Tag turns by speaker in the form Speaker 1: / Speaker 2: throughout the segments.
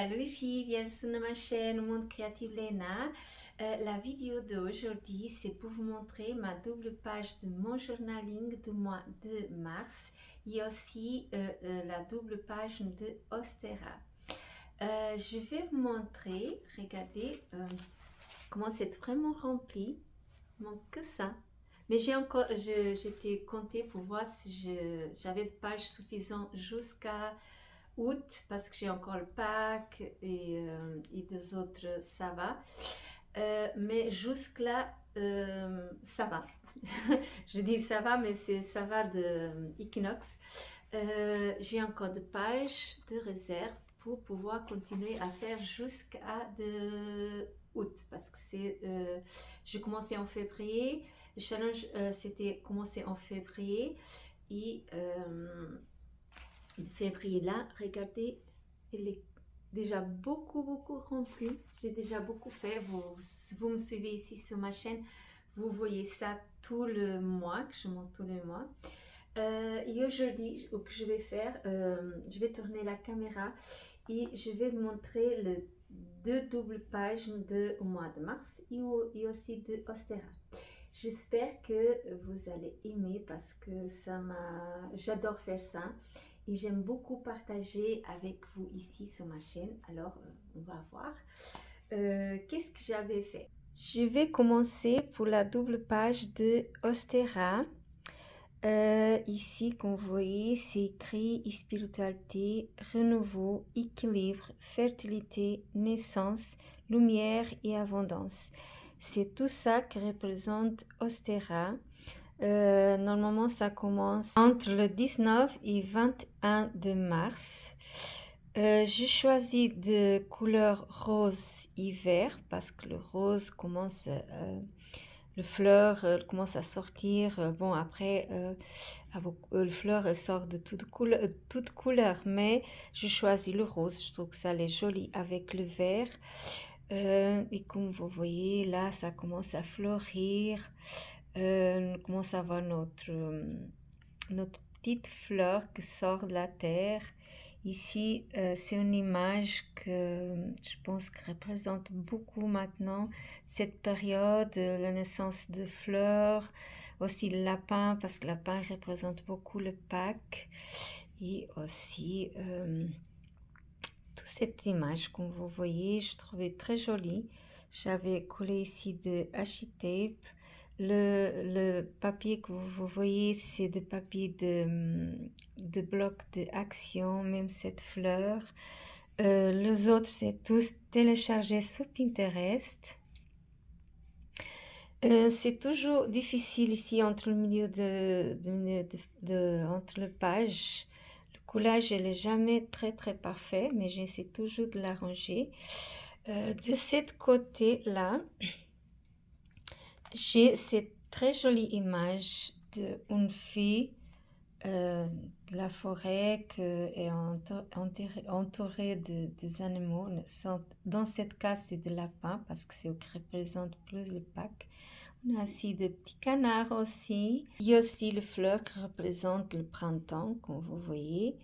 Speaker 1: Salut les filles, bienvenue sur ma chaîne Monde Créatif Léna. La vidéo d'aujourd'hui, c'est pour vous montrer ma double page de mon journaling du mois de mars et aussi la double page de Ostera. Je vais vous montrer, regardez comment c'est vraiment rempli. Il manque que ça. Mais j'étais comptée pour voir si j'avais de pages suffisantes jusqu'à août parce que j'ai encore le Pâques et deux autres, ça va. Mais jusque-là, ça va. Je dis ça va, mais ça va de Equinox. J'ai encore des pages de réserve pour pouvoir continuer à faire jusqu'à de août parce que j'ai commencé en février. Le challenge c'était commencé en février et de février là, regardez, elle est déjà beaucoup remplie. J'ai déjà beaucoup fait. Vous me suivez ici sur ma chaîne, vous voyez ça tout le mois, que je monte tous les mois. Et aujourd'hui, ce que je vais faire, je vais tourner la caméra et je vais vous montrer les deux doubles pages de au mois de mars et aussi de Ostera. J'espère que vous allez aimer parce que j'adore faire ça et j'aime beaucoup partager avec vous ici sur ma chaîne. Alors, on va voir. Qu'est-ce que j'avais fait? Je vais commencer pour la double page de Ostera. Ici, comme vous voyez, c'est écrit spiritualité, renouveau, équilibre, fertilité, naissance, lumière et abondance. C'est tout ça qui représente Ostera. Normalement, ça commence entre le 19 et 21 de mars. J'ai choisi de couleur rose et vert parce que le rose commence, le fleur commence à sortir. Bon, après, le fleur sort de toutes couleurs, mais je choisis le rose. Je trouve que ça est joli avec le vert. Et comme vous voyez, là, ça commence à fleurir. On commence à voir notre petite fleur qui sort de la terre. Ici, c'est une image que je pense que représente beaucoup maintenant cette période, la naissance de fleurs, aussi le lapin, parce que le lapin représente beaucoup le Pâques, et aussi toute cette image, comme vous voyez, je trouvais très jolie. J'avais collé ici de washi tape. Le papier que vous voyez, c'est de papier de bloc d'action, même cette fleur. Les autres, c'est tous téléchargés sur Pinterest. C'est toujours difficile ici entre le milieu entre les pages. Le coulage, elle n'est jamais très parfait, mais j'essaie toujours de l'arranger. De cette côté-là, j'ai cette très jolie image d'une fille de la forêt qui est entourée des animaux. Dans cette cas, c'est des lapins parce que c'est ce qui représente plus le Pâques. On a aussi des petits canards aussi. Il y a aussi les fleurs qui représentent le printemps, comme vous voyez.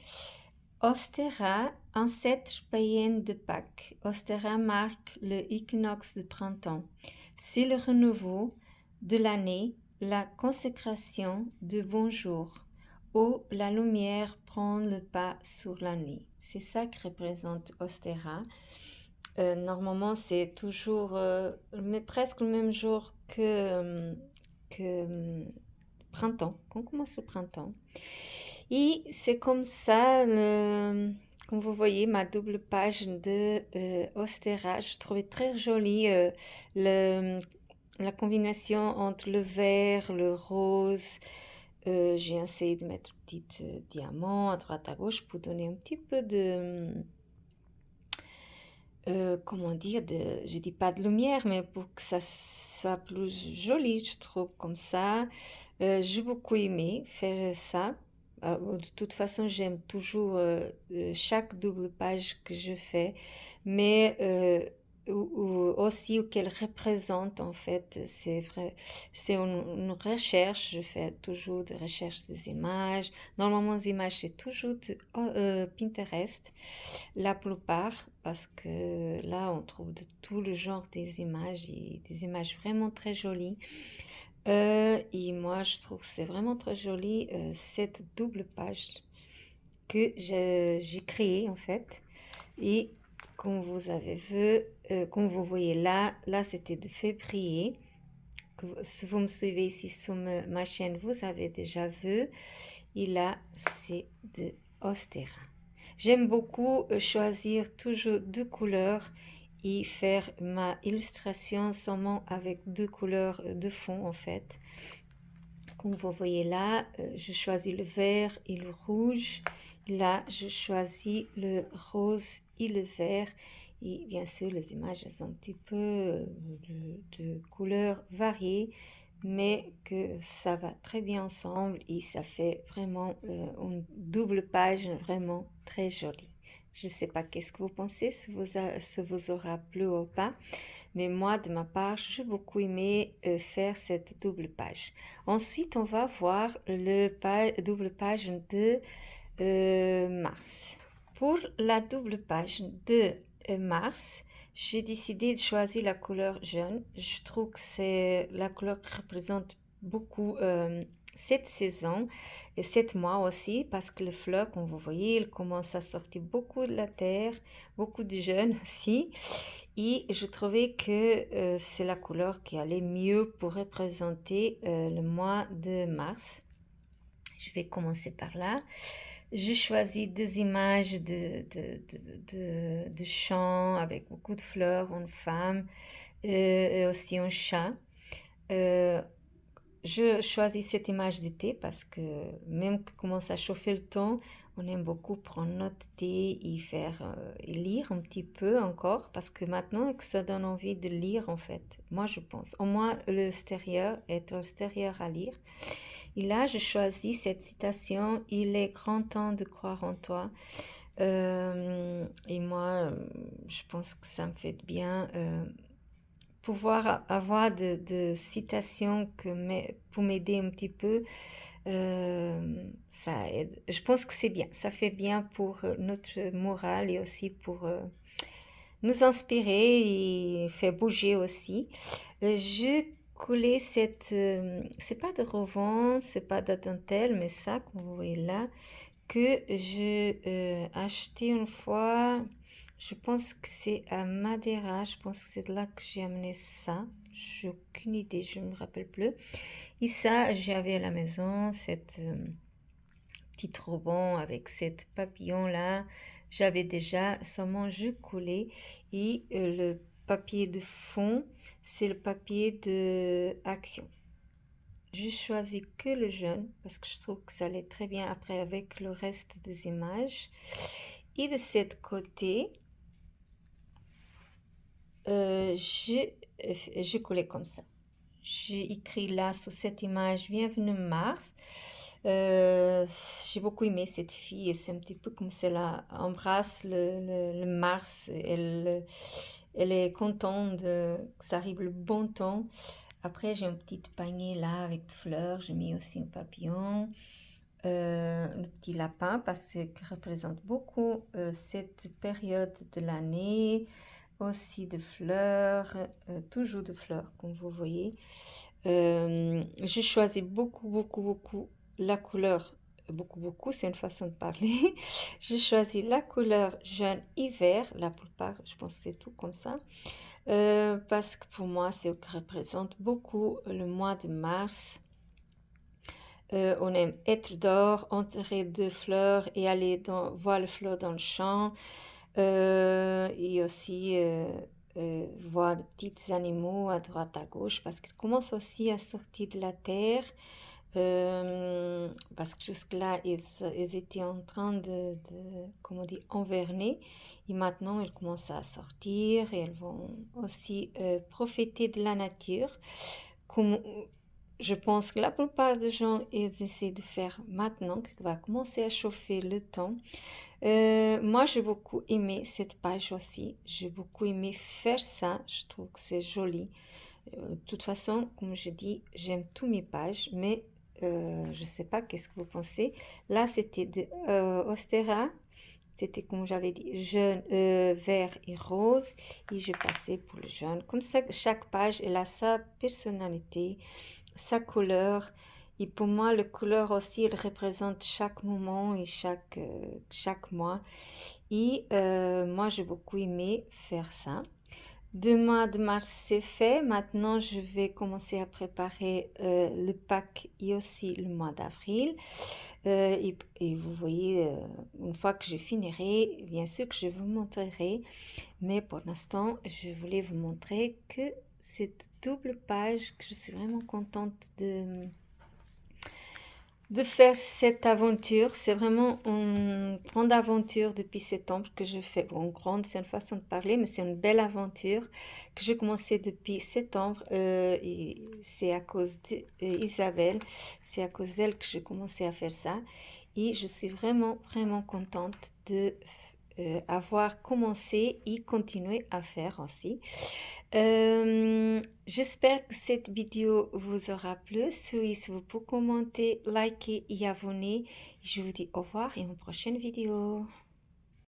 Speaker 1: Ostera, ancêtre païenne de Pâques. Ostera marque le équinoxe de printemps. C'est le renouveau de l'année, la consécration de bonjour, où la lumière prend le pas sur la nuit. C'est ça qui représente Ostera. Normalement, c'est toujours mais presque le même jour que printemps, qu'on commence le printemps. Et c'est comme ça, comme vous voyez, ma double page de Ostera. Je trouvais très jolie la combinaison entre le vert, le rose. J'ai essayé de mettre un petit diamant à droite à gauche pour donner un petit peu de... comment dire, je dis pas de lumière, mais pour que ça soit plus joli, je trouve, comme ça. J'ai beaucoup aimé faire ça. De toute façon, j'aime toujours chaque double page que je fais, mais aussi qu'elle représente en fait. C'est vrai, c'est une recherche. Je fais toujours de recherche des images. Normalement, les images, c'est toujours de Pinterest, la plupart, parce que là, on trouve de tout le genre des images et des images vraiment très jolies. Et moi, je trouve que c'est vraiment très joli cette double page que j'ai créée en fait. Et comme vous avez vu, comme vous voyez là c'était de février. Si vous me suivez ici sur ma chaîne, vous avez déjà vu. Et là, c'est de Ostera. J'aime beaucoup choisir toujours deux couleurs et faire ma illustration seulement avec deux couleurs de fond en fait. Comme vous voyez là, je choisis le vert et le rouge. Là, je choisis le rose et le vert. Et bien sûr, les images elles sont un petit peu de couleurs variées, mais que ça va très bien ensemble et ça fait vraiment une double page vraiment très jolie. Je ne sais pas qu'est-ce que vous pensez, si vous aura plu ou pas. Mais moi, de ma part, j'ai beaucoup aimé faire cette double page. Ensuite, on va voir le double page de mars. Pour la double page de mars, j'ai décidé de choisir la couleur jaune. Je trouve que c'est la couleur qui représente beaucoup cette saison et 7 mois aussi, parce que les fleurs, comme vous voyez, ils commencent à sortir beaucoup de la terre, beaucoup de jeunes aussi. Et je trouvais que c'est la couleur qui allait mieux pour représenter le mois de mars. Je vais commencer par là. J'ai choisi des images de champs avec beaucoup de fleurs, une femme et aussi un chat. Je choisis cette image d'été parce que même que commence à chauffer le temps, on aime beaucoup prendre notre thé et faire et lire un petit peu encore parce que maintenant que ça donne envie de lire en fait. Moi je pense, au moins l'extérieur, être extérieur à lire. Et là je choisis cette citation, il est grand temps de croire en toi. Et moi je pense que ça me fait bien. Pouvoir avoir de citations pour m'aider un petit peu, ça aide. Je pense que c'est bien. Ça fait bien pour notre morale et aussi pour nous inspirer et faire bouger aussi. Je collais c'est pas de revente, c'est pas de dentelle, mais ça, qu'on vous voyez là, que j'ai acheté une fois. Je pense que c'est à Madeira. Je pense que c'est de là que j'ai amené ça. J'ai aucune idée, je ne me rappelle plus. Et ça, j'avais à la maison cette petite ruban avec cette papillon là. J'avais déjà seulement je collais et le papier de fond, c'est le papier de action. Je choisis que le jaune parce que je trouve que ça allait très bien après avec le reste des images. Et de cette côté, je collais comme ça. J'ai écrit là sur cette image Bienvenue Mars. J'ai beaucoup aimé cette fille et c'est un petit peu comme si elle embrasse le Mars. Elle est contente que ça arrive le bon temps. Après, j'ai un petit panier là avec de fleurs. J'ai mis aussi un papillon, le petit lapin parce que représente beaucoup cette période de l'année. Aussi de fleurs, toujours de fleurs comme vous voyez. J'ai choisi beaucoup la couleur, beaucoup, c'est une façon de parler. J'ai choisi la couleur jaune et vert, la plupart, je pense que c'est tout comme ça. Parce que pour moi, c'est ce qui représente beaucoup le mois de mars. On aime être dehors, entourer de fleurs et aller voir les fleurs dans le champ. Et aussi voir de petits animaux à droite à gauche parce qu'ils commencent aussi à sortir de la terre. Parce que jusque-là, ils étaient en train comment on dit, enverner. Et maintenant, ils commencent à sortir et elles vont aussi profiter de la nature. Comme je pense que la plupart des gens ils essaient de faire maintenant, qu'il va commencer à chauffer le temps. Moi, j'ai beaucoup aimé cette page aussi. J'ai beaucoup aimé faire ça. Je trouve que c'est joli. De toute façon, comme je dis, j'aime tous mes pages, mais je ne sais pas qu'est-ce que vous pensez. Là, c'était de Ostera. C'était, comme j'avais dit, jaune, vert et rose. Et j'ai passé pour le jaune. Comme ça, chaque page, elle a sa personnalité, sa couleur. Et pour moi, le couleur aussi, elle représente chaque moment et chaque mois. Et moi, j'ai beaucoup aimé faire ça. Le mois de mars, c'est fait. Maintenant, je vais commencer à préparer le pack et aussi le mois d'avril. Et vous voyez, une fois que je finirai, bien sûr que je vous montrerai. Mais pour l'instant, je voulais vous montrer que cette double page, que je suis vraiment contente de faire cette aventure. C'est vraiment une grande aventure depuis septembre que je fais. Bon, grande, c'est une façon de parler, mais c'est une belle aventure que j'ai commencé depuis septembre. Et c'est à cause d'Isabelle, c'est à cause d'elle que j'ai commencé à faire ça. Et je suis vraiment, vraiment contente de avoir commencé et continuer à faire aussi. J'espère que cette vidéo vous aura plu. Si vous pouvez commenter, liker et abonner. Je vous dis au revoir et à une prochaine vidéo.